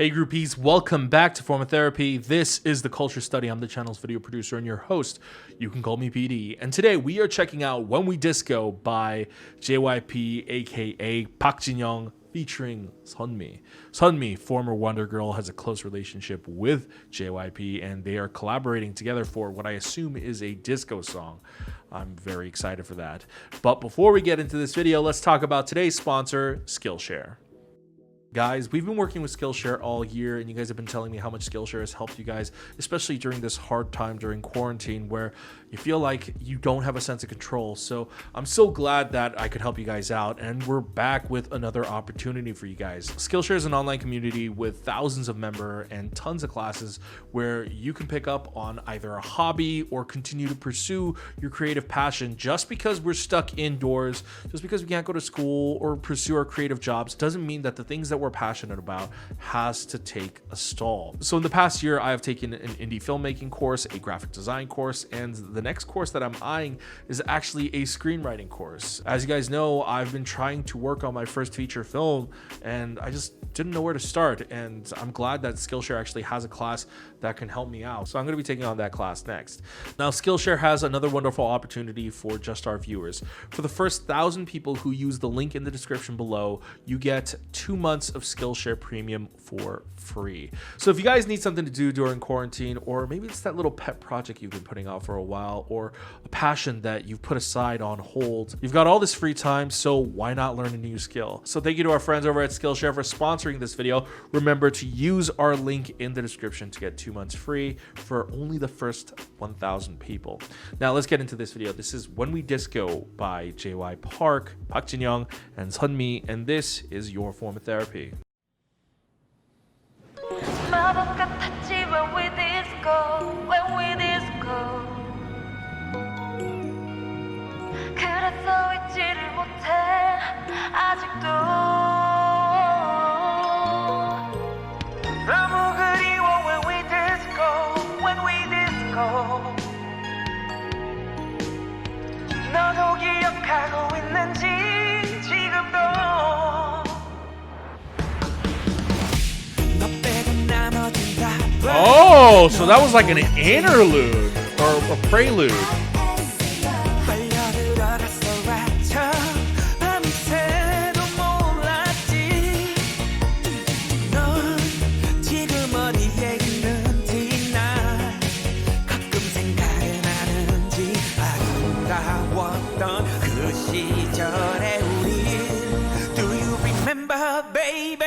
Hey groupies, welcome back to Form of Therapy. This is the Culture Study. I'm the channel's video producer and your host. You can call me PD. And today we are checking out When We Disco by JYP, aka Park Jin-young, featuring Sunmi. Sunmi, former Wonder Girl, has a close relationship with JYP and they are collaborating together for what I assume is a disco song. I'm very excited for that. But before we get into this video, let's talk about today's sponsor, Skillshare. Guys, we've been working with Skillshare all year, and you guys have been telling me how much Skillshare has helped you guys, especially during this hard time during quarantine where you feel like you don't have a sense of control. So I'm so glad that I could help you guys out, and we're back with another opportunity for you guys. Skillshare is an online community with thousands of members and tons of classes where you can pick up on either a hobby or continue to pursue your creative passion. Just because we're stuck indoors, just because we can't go to school or pursue our creative jobs, doesn't mean that the things that we're passionate about has to take a stall. So in the past year, I have taken an indie filmmaking course, a graphic design course, and the next course that I'm eyeing is actually a screenwriting course. As you guys know, I've been trying to work on my first feature film and I just didn't know where to start, and I'm glad that Skillshare actually has a class that can help me out. So I'm going to be taking on that class next. Now, Skillshare has another wonderful opportunity for just our viewers. For the first 1,000 people who use the link in the description below, you get 2 months of Skillshare Premium for free. So if you guys need something to do during quarantine, or maybe it's that little pet project you've been putting out for a while, or a passion that you've put aside on hold, you've got all this free time, so why not learn a new skill? So thank you to our friends over at Skillshare for sponsoring this video. Remember to use our link in the description to get 2 months free for only the first 1,000 people. Now let's get into this video. This is When We Disco by JY Park Jin-young, and Sunmi, and this is your form of therapy. 마법 같았지 when we disco, when we disco. 그래서 잊지를 못해 아직도. 너무 그리워 when we disco, when we disco. 너도 기억하고 있는지 지금도. Oh, so that was like an interlude or a prelude. Do you remember, baby?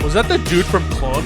Was that the dude from Clone?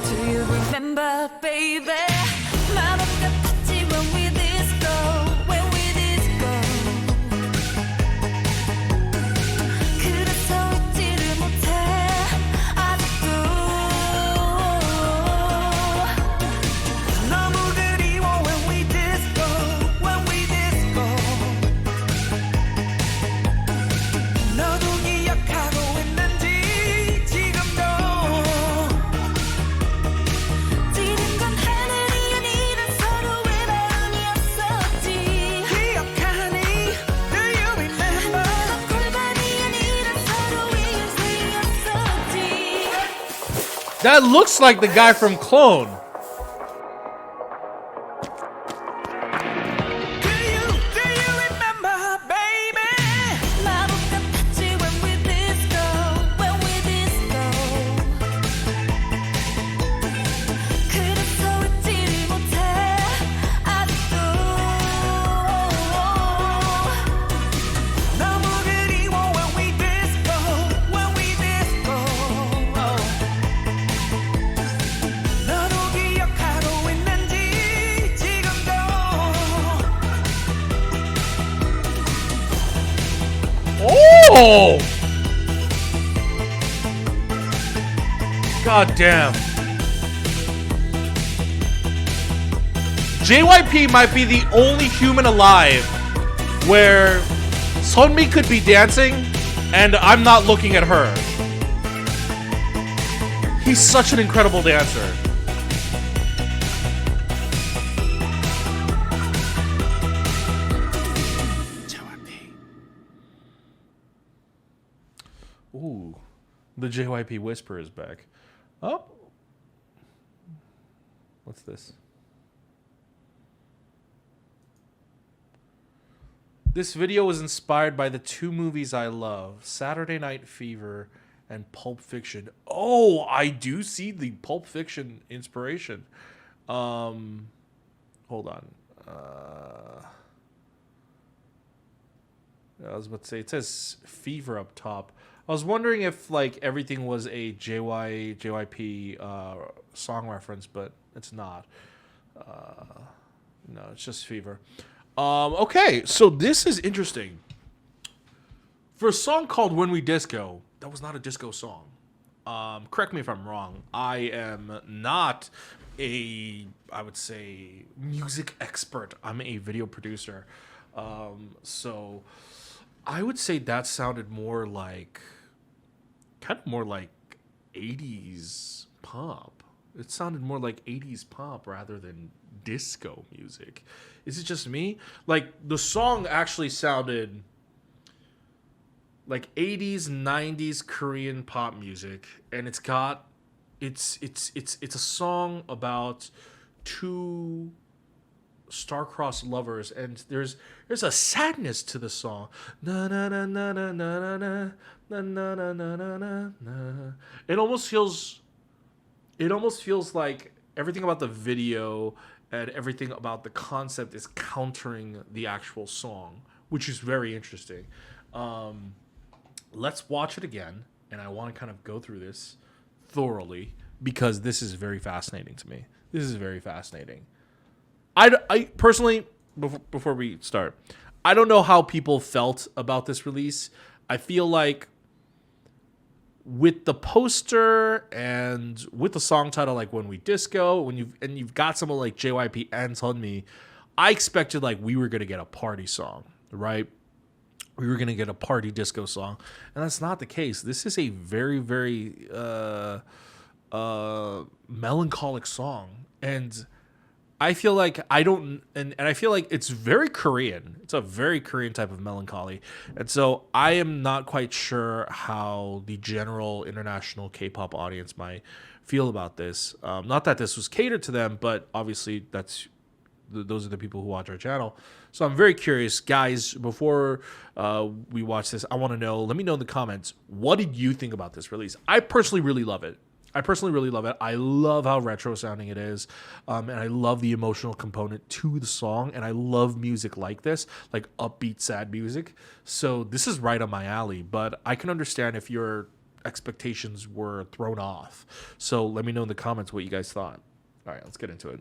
Do you remember, baby? 마법 같았지 when we disco, when we disco. 그래서 잊지를 못해 아직도. 너무 그리워 when we disco, when we disco. 너도 기억하고 있는지 지금도. 지른 건 하늘이 아니라 서로의 마음이었었지. 기억하니? Do you remember? 골반이 아니라 서로의 인생이었었지. That looks like the guy from Clone. Do you Oh! God damn. JYP might be the only human alive where Sunmi could be dancing and I'm not looking at her. He's such an incredible dancer. Ooh, the JYP whisper is back. Oh, what's this? This video was inspired by the two movies I love, Saturday Night Fever and Pulp Fiction. Oh, I do see the Pulp Fiction inspiration. Hold on. I was about to say, it says Fever up top. I was wondering if like everything was a JYP song reference, but it's not. No, it's just Fever. Okay, so this is interesting. For a song called When We Disco, that was not a disco song. Correct me if I'm wrong. I am not I would say, music expert. I'm a video producer. So I would say that sounded more like, kind of more like 80s pop. It sounded more like 80s pop rather than disco music. Is it just me? Like, the song actually sounded like 80s, 90s Korean pop music, and it's a song about two star-crossed lovers, and there's a sadness to the song. Na na na na na na na na na na na na na. It almost feels like everything about the video and everything about the concept is countering the actual song, which is very interesting. Let's watch it again, and I want to kind of go through this thoroughly because this is very fascinating to me. This is very fascinating. I personally, before we start, I don't know how people felt about this release. I feel like with the poster and with the song title like When We Disco, you've got someone like JYP and Sunmi, I expected like we were gonna get a party song, right? We were gonna get a party disco song, and that's not the case. This is a very, very melancholic song, and I feel like I feel like it's very Korean. It's a very Korean type of melancholy. And so I am not quite sure how the general international K-pop audience might feel about this. Not that this was catered to them, but obviously those are the people who watch our channel. So I'm very curious, guys, before we watch this, I want to know, let me know in the comments, what did you think about this release? I personally really love it. I love how retro sounding it is. And I love the emotional component to the song. And I love music like this, like upbeat, sad music. So this is right up my alley. But I can understand if your expectations were thrown off. So let me know in the comments what you guys thought. All right, let's get into it.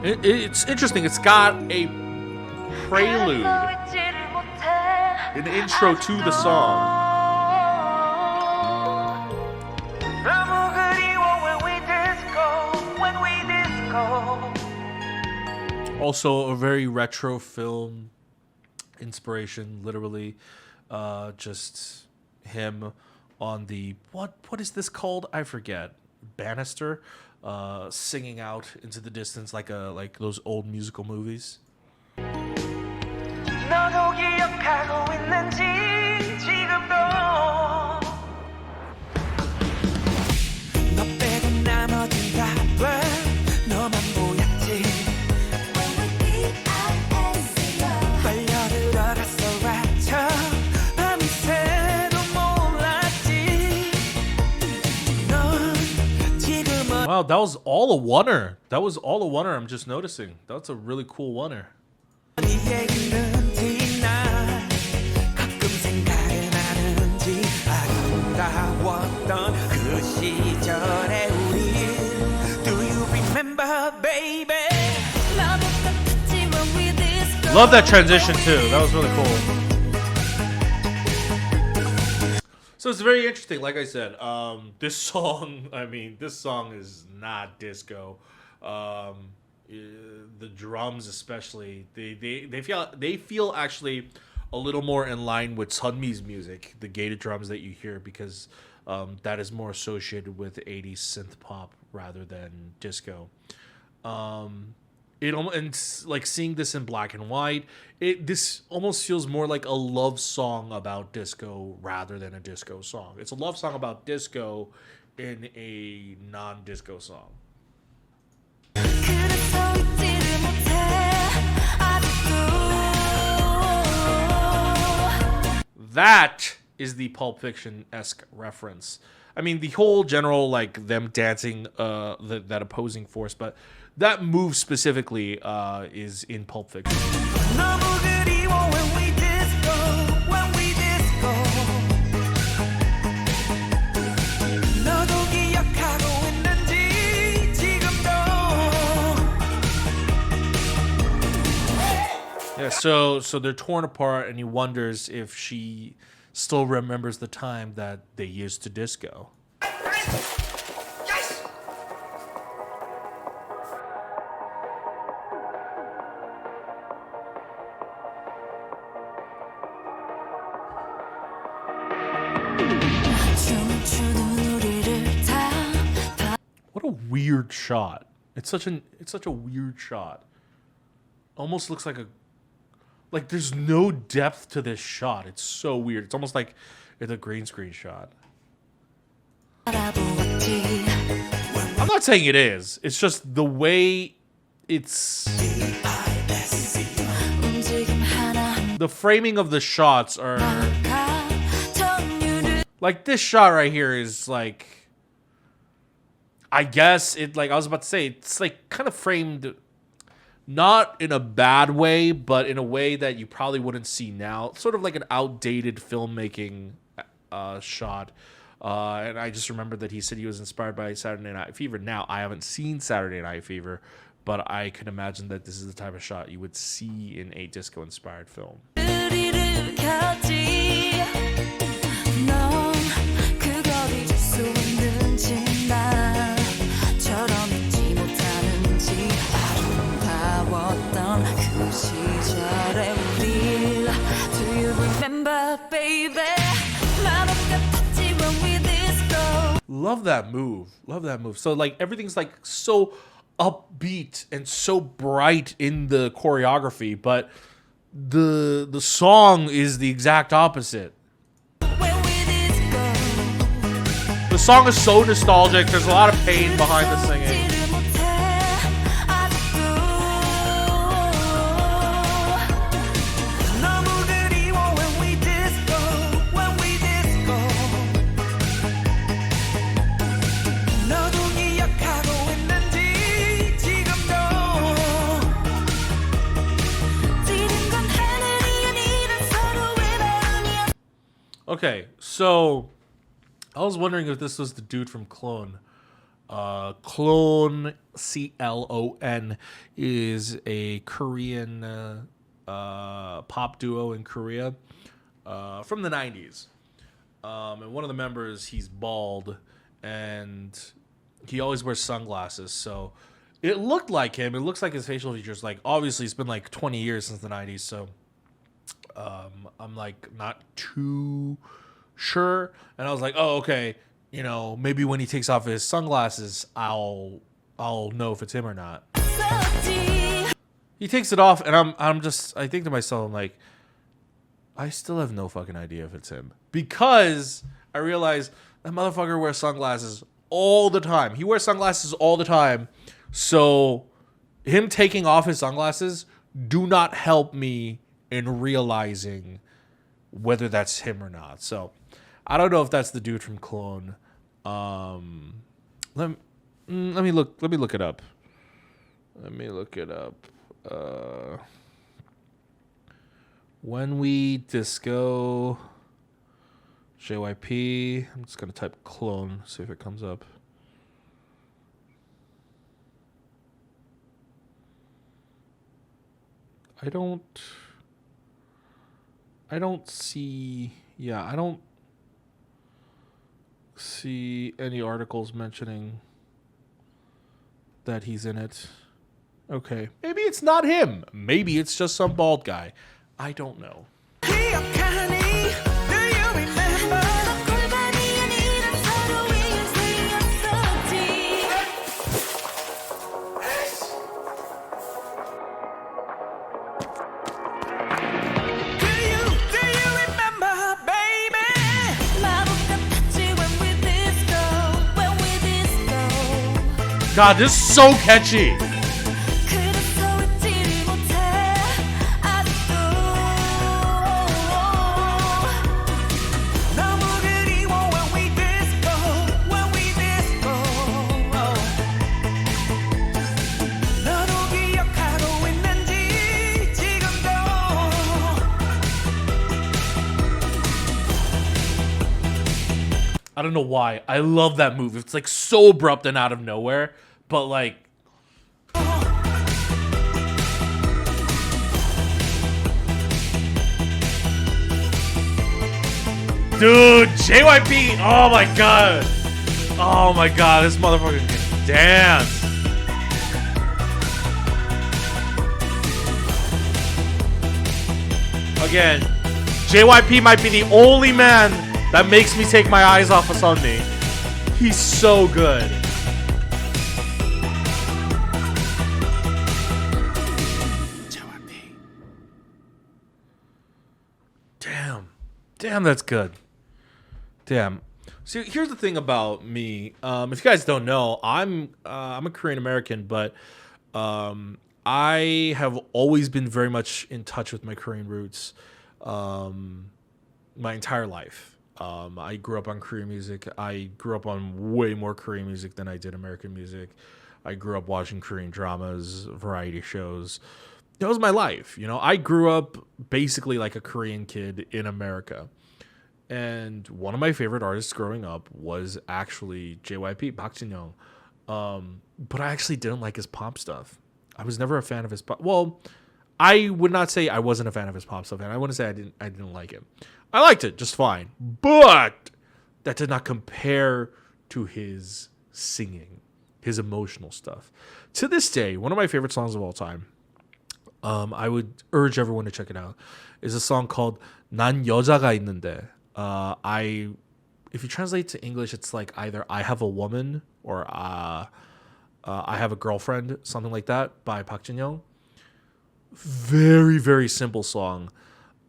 It's interesting. It's got a prelude, an intro to the song. Also a very retro film inspiration, literally. Just him on the what is this called? I forget. Banister, singing out into the distance like those old musical movies. 너도 기억하고 있는지 지금도 너 빼고 나머진 다 돼 너만 보였지 빨려 들어갔어 라쳐 밤새도 몰랐지 넌 지금은 Wow, that was all a oneer. That was all a oneer. I'm just noticing. That's a really cool oneer. Love that transition too. That was really cool. So it's very interesting. Like I said, this song. I mean, this song is not disco. The drums, especially, they feel actually a little more in line with Sunmi's music, the gated drums that you hear, because that is more associated with 80s synth pop rather than disco. And like seeing this in black and white, this almost feels more like a love song about disco rather than a disco song. It's a love song about disco in a non-disco song. That is the Pulp Fiction-esque reference. I mean, the whole general, like, them dancing, that opposing force, but that move specifically is in Pulp Fiction. Yeah, so they're torn apart, and he wonders if she still remembers the time that they used to disco. Yes! What a weird shot. It's such a weird shot. Almost looks like there's no depth to this shot. It's so weird. It's almost like it's a green screen shot. I'm not saying it is. It's just the way it's... The framing of the shots are... Like, this shot right here is like... I guess it, like I was about to say, it's like kind of framed... Not in a bad way, but in a way that you probably wouldn't see now. Sort of like an outdated filmmaking shot. And I just remember that he said he was inspired by Saturday Night Fever. Now, I haven't seen Saturday Night Fever, but I can imagine that this is the type of shot you would see in a disco-inspired film. Love that move. Love that move. So like everything's like so upbeat and so bright in the choreography, but the song is the exact opposite. The song is so nostalgic. There's a lot of pain behind the singing. Okay, so I was wondering if this was the dude from Clone. Clone, C-L-O-N, is a Korean pop duo in Korea from the 90s. And one of the members, he's bald, and he always wears sunglasses. So it looked like him. It looks like his facial features. Like, obviously, it's been like 20 years since the 90s, so... I'm like not too sure, and I was like, oh, okay, you know, maybe when he takes off his sunglasses, I'll know if it's him or not. He takes it off, and I think to myself, I'm like, I still have no fucking idea if it's him, because I realize that motherfucker wears sunglasses all the time. He wears sunglasses all the time, so him taking off his sunglasses do not help me in realizing whether that's him or not. So I don't know if that's the dude from Clone. Let me look it up. When We Disco JYP. I'm just gonna type Clone, see if it comes up. I don't see, yeah, I don't see any articles mentioning that he's in it. Okay. Maybe it's not him. Maybe it's just some bald guy. I don't know. God, this is so catchy. I don't know why. I love that move. It's like so abrupt and out of nowhere, but like, dude, JYP. Oh my god. Oh my god, this motherfucker can dance. Again, JYP might be the only man that makes me take my eyes off of Sunmi. He's so good. Damn, that's good. Damn. See, here's the thing about me. If you guys don't know, I'm a Korean American, but I have always been very much in touch with my Korean roots my entire life. I grew up on Korean music. I grew up on way more Korean music than I did American music. I grew up watching Korean dramas, variety shows. That was my life. You know, I grew up basically like a Korean kid in America. And one of my favorite artists growing up was actually JYP, Park Jin-young. But I actually didn't like his pop stuff. I was never a fan of his pop. Well, I would not say I wasn't a fan of his pop stuff, and I wouldn't say I didn't like it. I liked it just fine, but that did not compare to his singing, his emotional stuff. To this day, one of my favorite songs of all time, I would urge everyone to check it out, is a song called 난 여자가 있는데. If you translate to English, it's like either I have a woman or I have a girlfriend, something like that, by Park Jin-young. Very, very simple song,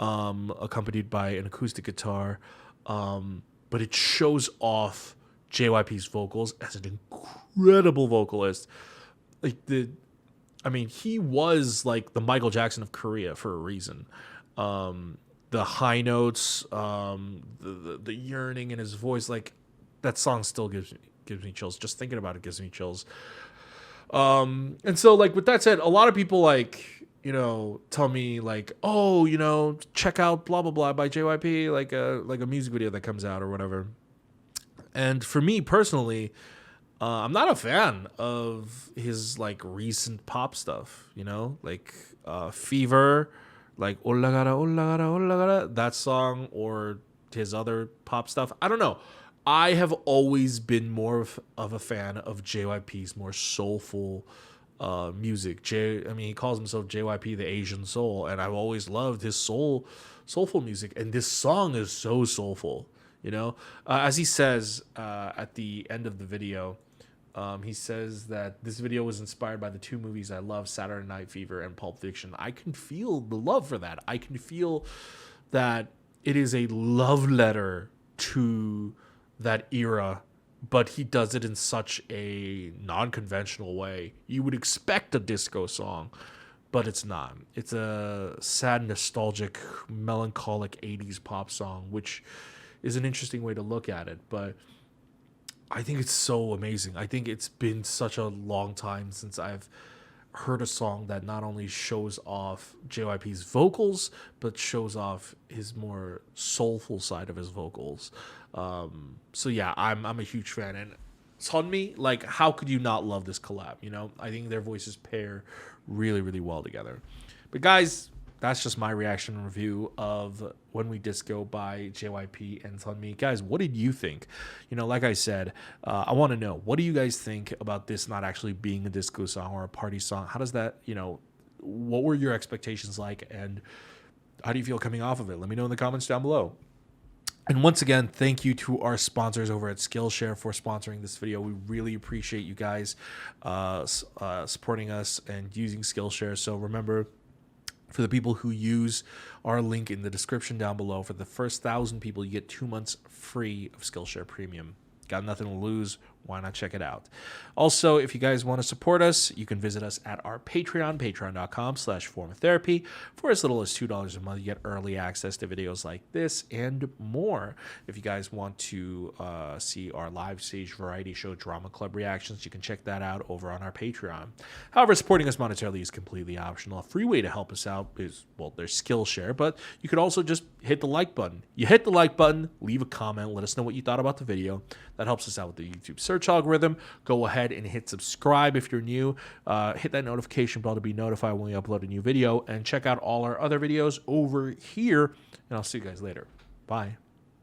accompanied by an acoustic guitar, but it shows off JYP's vocals as an incredible vocalist. He was like the Michael Jackson of Korea for a reason. The high notes, the yearning in his voice, like that song still gives me chills. Just thinking about it gives me chills. And so like with that said, a lot of people like, you know, tell me like, oh, you know, check out blah blah blah by JYP, like a music video that comes out or whatever. And for me personally, I'm not a fan of his like recent pop stuff, you know, like Fever, like 올라가라 올라가라 올라가라, that song, or his other pop stuff. I don't know. I have always been more of a fan of JYP's more soulful music. He calls himself JYP, the Asian Soul, and I've always loved his soulful music. And this song is so soulful, you know. As he says at the end of the video, he says that this video was inspired by the two movies I love, Saturday Night Fever and Pulp Fiction. I can feel the love for that. I can feel that it is a love letter to that era, but he does it in such a non-conventional way. You would expect a disco song, but it's not. It's a sad, nostalgic, melancholic 80s pop song, which is an interesting way to look at it, but I think it's so amazing. I think it's been such a long time since I've heard a song that not only shows off JYP's vocals, but shows off his more soulful side of his vocals. So yeah, I'm a huge fan. And Sunmi, like, how could you not love this collab? You know, I think their voices pair really, really well together. But guys, that's just my reaction and review of When We Disco by JYP and Sunmi. Guys, what did you think? Like I said, I want to know, what do you guys think about this not actually being a disco song or a party song? How does that, what were your expectations like, and how do you feel coming off of it? Let me know in the comments down below. And once again, thank you to our sponsors over at Skillshare for sponsoring this video. We really appreciate you guys supporting us and using Skillshare. So remember, for the people who use our link in the description down below, for the first 1,000 people, you get 2 months free of Skillshare Premium. Got nothing to lose. Why not check it out? Also, if you guys want to support us, you can visit us at our Patreon, patreon.com/formatherapy. For as little as $2 a month, you get early access to videos like this and more. If you guys want to see our live stage variety show drama club reactions, you can check that out over on our Patreon. However, supporting us monetarily is completely optional. A free way to help us out is, well, there's Skillshare, but you could also just hit the like button. You hit the like button, leave a comment, let us know what you thought about the video. That helps us out with the YouTube search algorithm. Go ahead and hit subscribe if you're new. Hit that notification bell to be notified when we upload a new video, and check out all our other videos over here, and I'll see you guys later. Bye.